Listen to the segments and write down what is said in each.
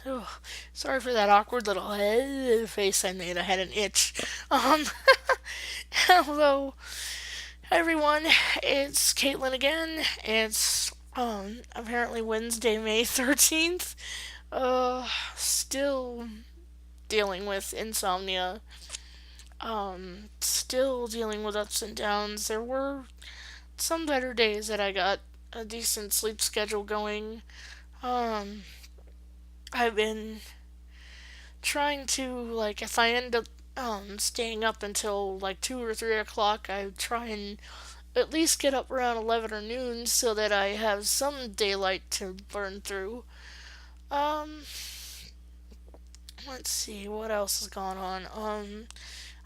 Oh, sorry for that awkward little face I made. I had an itch. Um, hello, everyone. It's Caitlin again. It's apparently Wednesday, May 13th. Still dealing with insomnia. Still dealing with ups and downs. There were some better days that I got a decent sleep schedule going. Um, I've been trying to, like, if I end up staying up until like 2 or 3 o'clock, I try and at least get up around 11 or noon so that I have some daylight to burn through. Um, let's see, what else has gone on?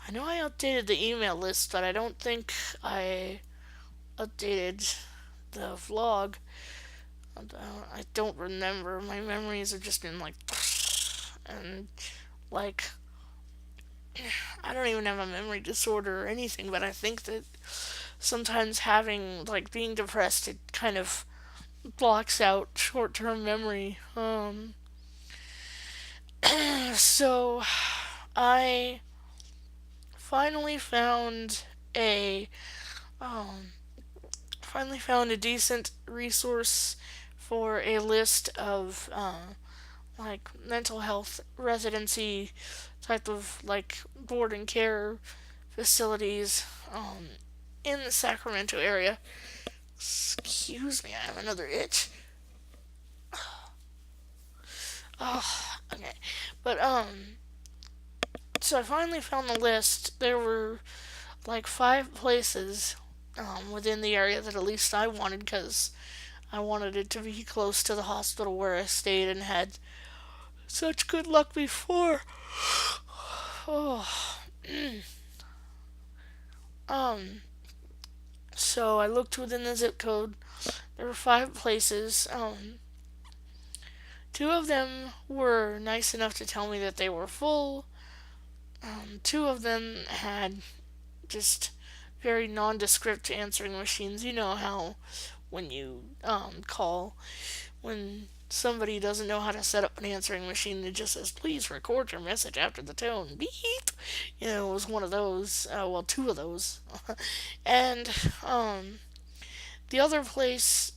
I know I updated the email list, but I don't think I updated the vlog. I don't remember. My memories have just been like, and like, I don't even have a memory disorder or anything, but I think that sometimes having, like, being depressed, it kind of blocks out short term memory. So I finally found a, um, finally found a decent resource for a list of, like, mental health residency type of, like, board and care facilities in the Sacramento area. Excuse me, I have another itch. Oh, okay. But so I finally found the list. There were like 5 places within the area that at least I wanted because I wanted it to be close to the hospital where I stayed and had such good luck before. Oh, um. So I looked within the zip code. There were 5 places. Two of them were nice enough to tell me that they were full. Two of them had just very nondescript answering machines. You know how when you call, when somebody doesn't know how to set up an answering machine, it just says, please record your message after the tone. Beep. It was one of those. Well, two of those. And the other place,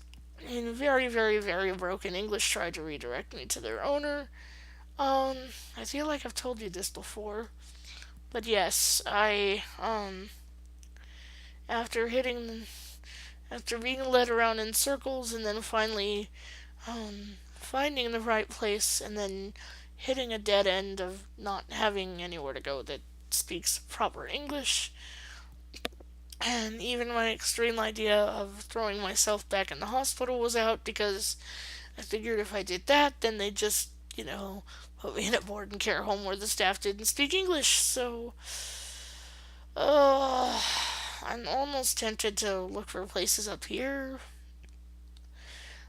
in very, very, very broken English, tried to redirect me to their owner. Um, I feel like I've told you this before, but yes, after hitting, after being led around in circles and then finally, finding the right place and then hitting a dead end of not having anywhere to go that speaks proper English, and even my extreme idea of throwing myself back in the hospital was out because I figured if I did that, then they'd just, put me in a board and care home where the staff didn't speak English. So, uh, I'm almost tempted to look for places up here,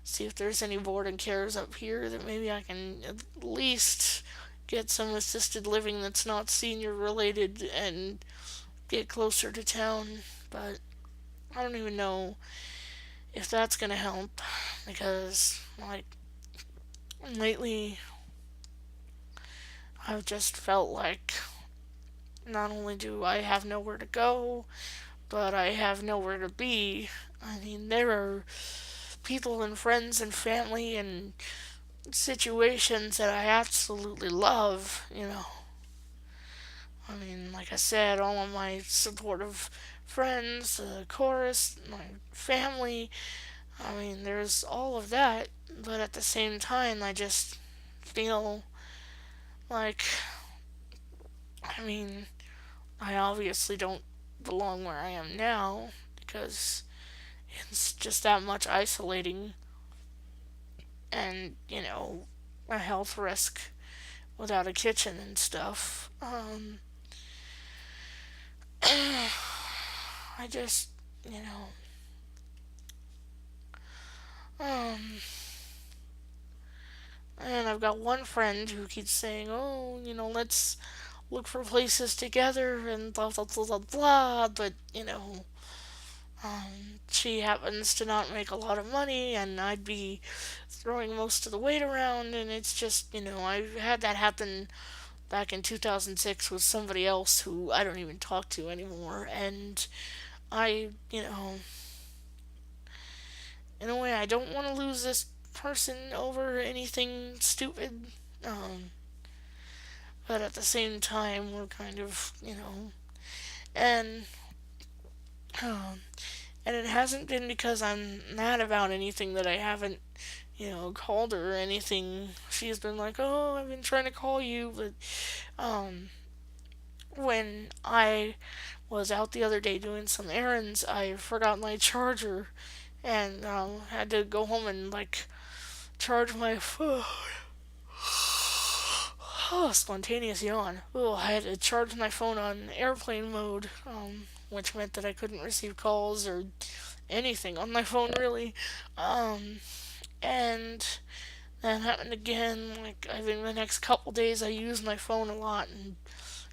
see if there's any board and cares up here that maybe I can at least get some assisted living that's not senior related and get closer to town. But I don't even know if that's gonna help because, like, lately I've just felt like not only do I have nowhere to go, but I have nowhere to be. I mean, there are people and friends and family and situations that I absolutely love. I mean, like I said, all of my supportive friends, the chorus, my family. I mean, there's all of that, but at the same time, I just feel like, I mean, I obviously don't belong where I am now because it's just that much isolating and, a health risk without a kitchen and stuff. I just, you know, um, and I've got one friend who keeps saying, oh, let's look for places together and blah, blah, blah, blah, blah, but, She happens to not make a lot of money, and I'd be throwing most of the weight around, and it's just, I've had that happen back in 2006 with somebody else who I don't even talk to anymore, and I, in a way, I don't want to lose this person over anything stupid, um, but at the same time, we're kind of, and, um, and it hasn't been because I'm mad about anything that I haven't, called her or anything. She's been like, oh, I've been trying to call you, but, when I was out the other day doing some errands, I forgot my charger and had to go home and like charge my phone. Oh, spontaneous yawn. Oh, I had to charge my phone on airplane mode, which meant that I couldn't receive calls or anything on my phone really. Um, and that happened again. Like I think the next couple days, I used my phone a lot and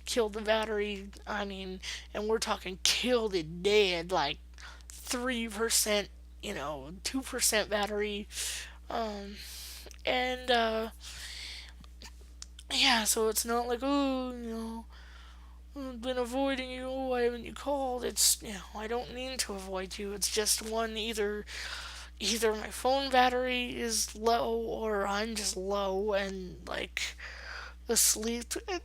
killed the battery. I mean, and we're talking killed it dead, like 3%, 2% battery. Um, and yeah, so it's not like, oh, I've been avoiding you. Oh, why haven't you called? It's, I don't mean to avoid you. It's just one, either my phone battery is low or I'm just low and like asleep. And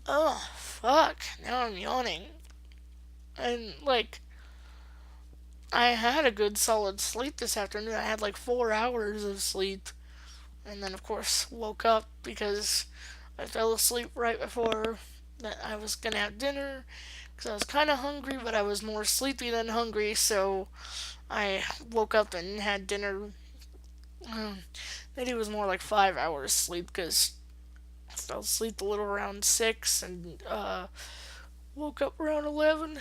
oh fuck, now I'm yawning. And like I had a good solid sleep this afternoon. I had like 4 hours of sleep, and then of course woke up because I fell asleep right before that I was gonna have dinner because I was kind of hungry, but I was more sleepy than hungry, so I woke up and had dinner. Maybe it was more like 5 hours sleep because I fell asleep a little around 6 and woke up around 11.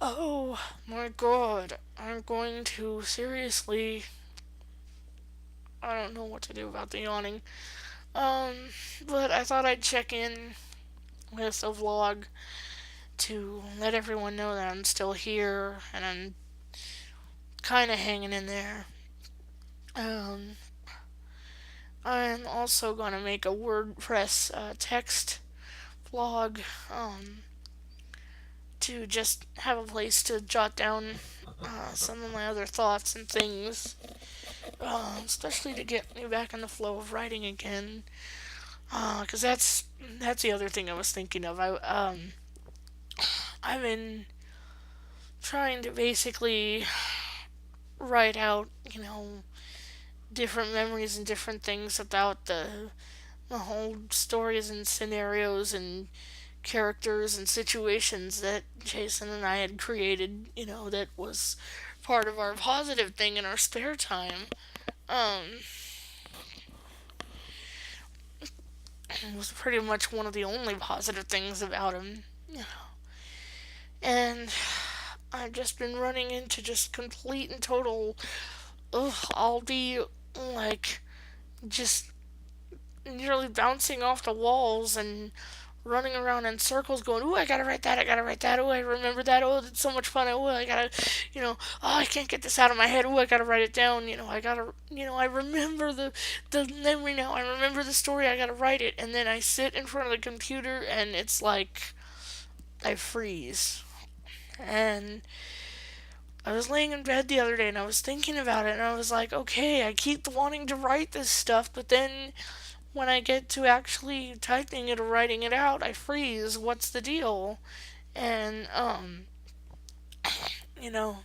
Oh my god, I'm going to seriously. I don't know what to do about the yawning. Um, but I thought I'd check in with a vlog to let everyone know that I'm still here and I'm kind of hanging in there. Um, I'm also gonna make a WordPress text vlog to just have a place to jot down some of my other thoughts and things, especially to get me back in the flow of writing again. Because that's the other thing I was thinking of. I've been trying to basically write out, different memories and different things about the whole stories and scenarios and characters and situations that Jason and I had created, that was part of our positive thing in our spare time. Um, it was pretty much one of the only positive things about him. And I've just been running into just complete and total, ugh, I'll be like just nearly bouncing off the walls and running around in circles going, ooh, I gotta write that, I gotta write that, ooh, I remember that, oh, that's so much fun, oh, I gotta, oh, I can't get this out of my head, ooh, I gotta write it down, I gotta, I remember the memory now, I remember the story, I gotta write it, and then I sit in front of the computer and it's like, I freeze. And I was laying in bed the other day and I was thinking about it and I was like, okay, I keep wanting to write this stuff, but then when I get to actually typing it or writing it out, I freeze. What's the deal? And you know,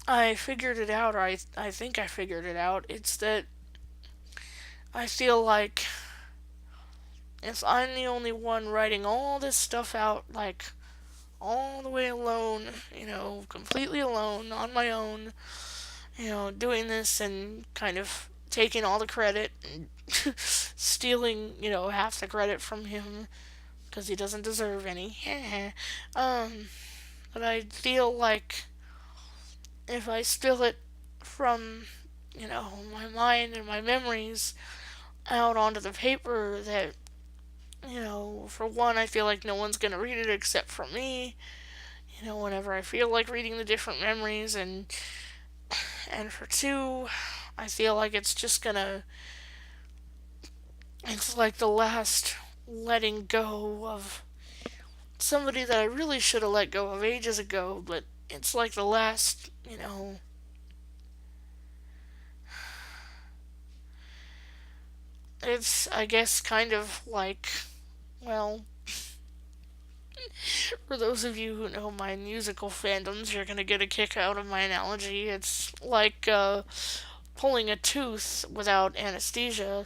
I figured it out, or I think I figured it out. It's that I feel like if I'm the only one writing all this stuff out, like all the way alone, completely alone on my own, doing this and kind of taking all the credit and stealing, half the credit from him because he doesn't deserve any. um, but I feel like if I spill it from, my mind and my memories out onto the paper, that For one, I feel like no one's gonna read it except for me. Whenever I feel like reading the different memories, and for two, I feel like it's like the last letting go of somebody that I really should have let go of ages ago, but it's like the last, it's, I guess, kind of like, well, for those of you who know my musical fandoms, you're gonna get a kick out of my analogy. It's like pulling a tooth without anesthesia.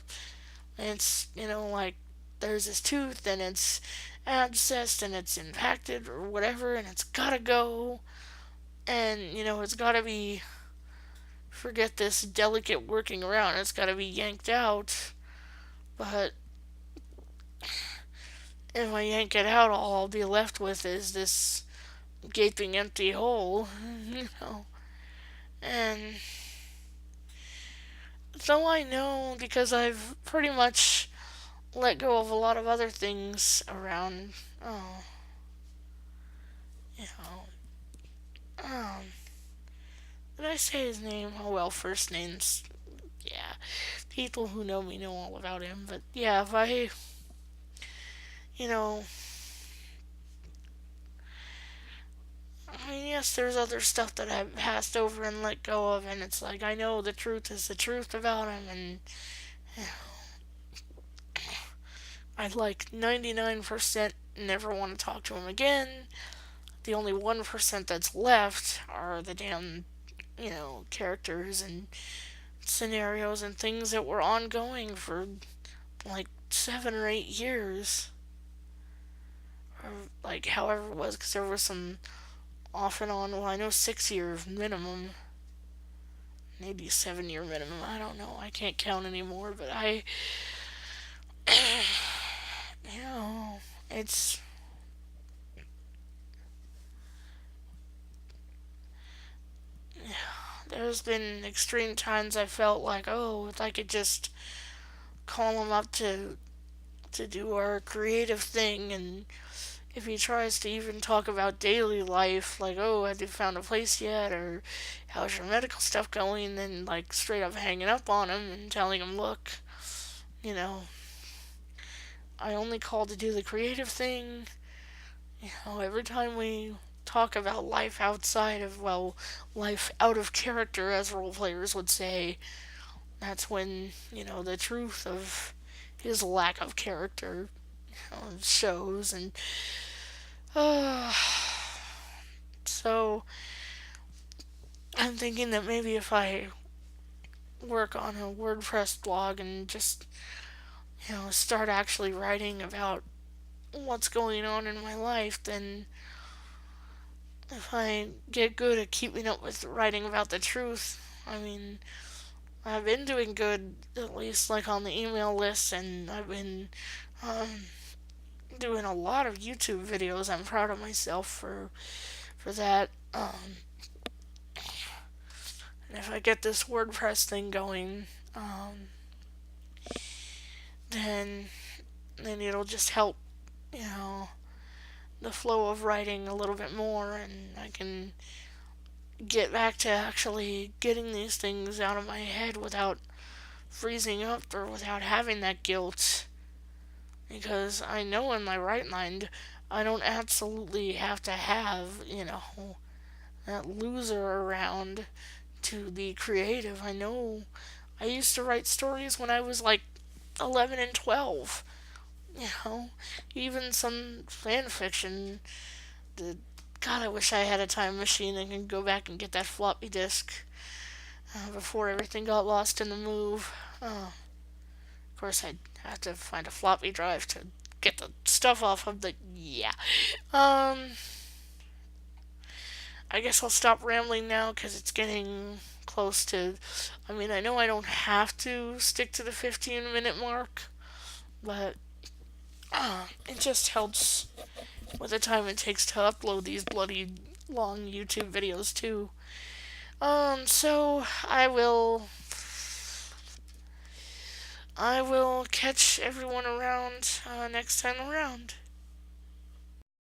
It's, like there's this tooth and it's abscessed and it's impacted or whatever and it's gotta go. And, it's gotta be, forget this delicate working around, it's gotta be yanked out. But if I yank it out, all I'll be left with is this gaping empty hole, you know. And so I know because I've pretty much let go of a lot of other things around, oh, you know, did I say his name? Oh well, first names, yeah. People who know me know all about him. But yeah, if you know, I mean, yes, there's other stuff that I've passed over and let go of, and it's like I know the truth is the truth about him, and you know, I'd like 99% never want to talk to him again. The only 1% that's left are the damn, characters and scenarios and things that were ongoing for like 7 or 8 years, or like however it was, because there was some off and on. Well, I know 6 years minimum, maybe 7 year minimum. I don't know. I can't count anymore. But you know, it's there's been extreme times I felt like, oh, if I could just call him up to do our creative thing, and if he tries to even talk about daily life, like, oh, have you found a place yet, or how's your medical stuff going, then like straight up hanging up on him and telling him, look, you know, I only called to do the creative thing. Every time we talk about life outside of, well, life out of character, as role players would say, that's when, the truth of his lack of character shows. And uh, so I'm thinking that maybe if I work on a WordPress blog and just, start actually writing about what's going on in my life, then if I get good at keeping up with writing about the truth, I mean, I've been doing good, at least like on the email list, and I've been um, doing a lot of YouTube videos. I'm proud of myself for that. And if I get this WordPress thing going, then it'll just help, you know, the flow of writing a little bit more, and I can get back to actually getting these things out of my head without freezing up or without having that guilt. Because I know in my right mind, I don't absolutely have to have, that loser around to be creative. I know I used to write stories when I was like 11 and 12. You know, even some fan fiction. The, God, I wish I had a time machine and could go back and get that floppy disk before everything got lost in the move. Of course, I'd have to find a floppy drive to get the stuff off of the. Yeah. Um, I guess I'll stop rambling now because it's getting close to. I mean, I know I don't have to stick to the 15-minute mark, but it just helps with the time it takes to upload these bloody long YouTube videos, too. So I will I will catch everyone around next time around.